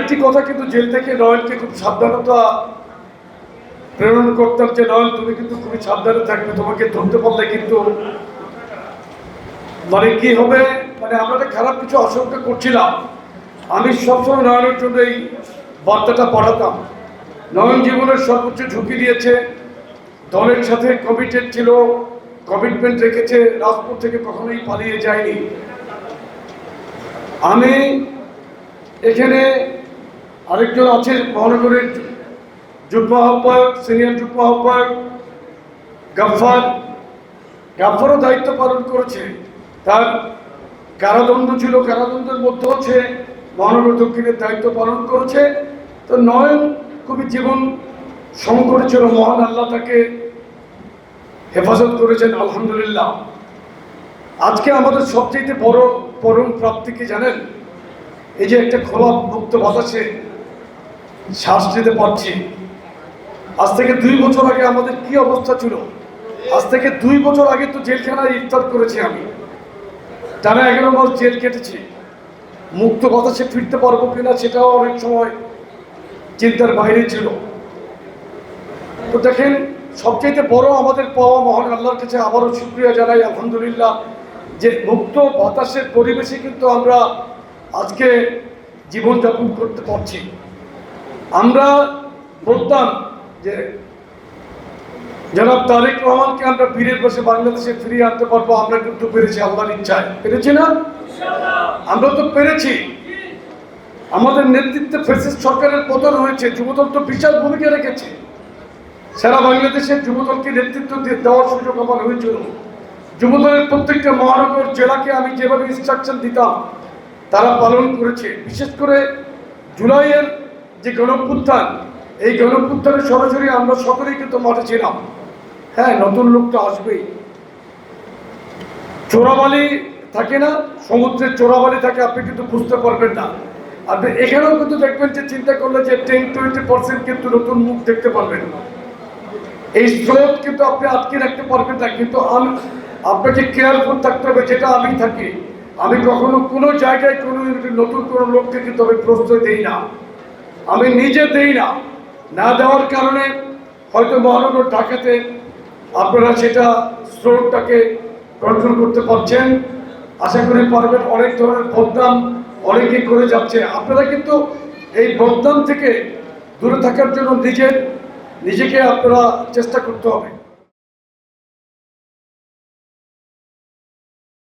আরেকটি কথা কিন্তু জেল থেকে নয়নকে খুব সাবধানতা প্রেরণ করতাম যে নয়ন তুমি কিন্তু খুবই সাবধানে থাকবে, তোমাকে ধরতে পারলে কিন্তু মানে কি হবে, মানে আমরা তো খারাপ কিছু আশঙ্কা করছিলাম। আমি সবসময় নয়নের জন্য এই বার্তাটা পাঠাতাম। নয়ন জীবনের সর্বোচ্চ ঝুঁকি দিয়েছে, দলের সাথে কমিটেড ছিল, কমিটমেন্ট রেখেছে, রাজপথ থেকে কখনোই পালিয়ে যায়নি। আমি এখানে আরেকজন আছে মহানগরের যুগ্ম আহ্বায়ক, সিনিয়র যুগ্ম আহ্বায়ক গাফফারও দায়িত্ব পালন করেছে। তার কারাদণ্ড ছিল, কারাদণ্ডের মধ্যেও সে মহানগর দক্ষিণের দায়িত্ব পালন করেছে। তো নয়ন খুবই জীবন সংকটে ছিল, মহান আল্লাহ তাকে হেফাজত করেছেন আলহামদুলিল্লাহ। আজকে আমাদের সবচেয়ে বড় পরম প্রাপ্তি কি জানেন? এই যে একটা খোলা মুক্ত বাতাসে শ্বাস নিতে পারছি। আজ থেকে 2 বছর আগে আমাদের কি অবস্থা ছিল? আজ থেকে 2 বছর আগে তো জেলখানায় ইফতার করেছি আমি, টানা 11 মাস জেল কেটেছি। মুক্ত বাতাসে ফিরতে পারবো কিনা সেটাও অনেক সময় চিন্তার বাইরে ছিল। তো দেখেন, সবচেয়ে বড় আমাদের পাওয়া মহান আল্লাহর কাছে আবারও শুকরিয়া জানাই আলহামদুলিল্লাহ, যে মুক্ত বাতাসের পরিবেশে কিন্তু আমরা আজকে জীবনযাপন করতে পারছি। আমরা বলতাম যে জনাব তারেক রহমানকে আমরা বীরের বসে বাংলাদেশে ফিরিয়ে আনতে পারবো, আমরা কিন্তু পেরেছি আল্লাহর ইচ্ছায়। পেরেছি না? আমরা তো পেরেছি। আমাদের নেতৃত্বে ফ্যাসিস্ট সরকারের পতন হয়েছে, যুবদল তো বিশাল ভূমিকা রেখেছে। সারা বাংলাদেশের যুবদলকে নেতৃত্ব দেওয়ার সুযোগ আমার হয়েছিল। যুবদলের প্রত্যেকটা মহানগর জেলাকে আমি যেভাবে ইনস্ট্রাকশন দিতাম তারা পালন করেছে। বিশেষ করে জুলাইয়ের যে গণঅভ্যুত্থান, এই গণঅভ্যুত্থানে সরাসরি আমরা সকলেই কিন্তু মাঠে ছিলাম। হ্যাঁ, নতুন লোক তো আসবেই। চোরাবালি থাকে না, সমুদ্রের চোরাবালি থাকে, আপনি কিন্তু বুঝতে পারবেন না। আপনি এখানেও কিন্তু দেখবেন যে চিন্তা করলে যে 10-20% কিন্তু নতুন মুখ দেখতে পারবেন। এই স্রোত কিন্তু আপনি আটকে রাখতে পারবেন না, কিন্তু আপনাকে কেয়ারফুল থাকতে হবে। যেটা আমি থাকি, আমি কখনো কোনো জায়গায় কোনো নতুন কোনো লোককে কিন্তু আমি প্রশ্রয় দিই না, আমি নিজে দেই না। না দেওয়ার কারণে হয়তো মহানগর ঢাকাতে আপনারা সেটা স্রোতটাকে কন্ট্রোল করতে পারছেন, আশা করি পারবেন। অনেক ধরনের বদনাম অনেকে করে যাচ্ছে, আপনারা কিন্তু এই বদনাম থেকে দূরে থাকার জন্য নিজেকে আপনারা চেষ্টা করতে হবে।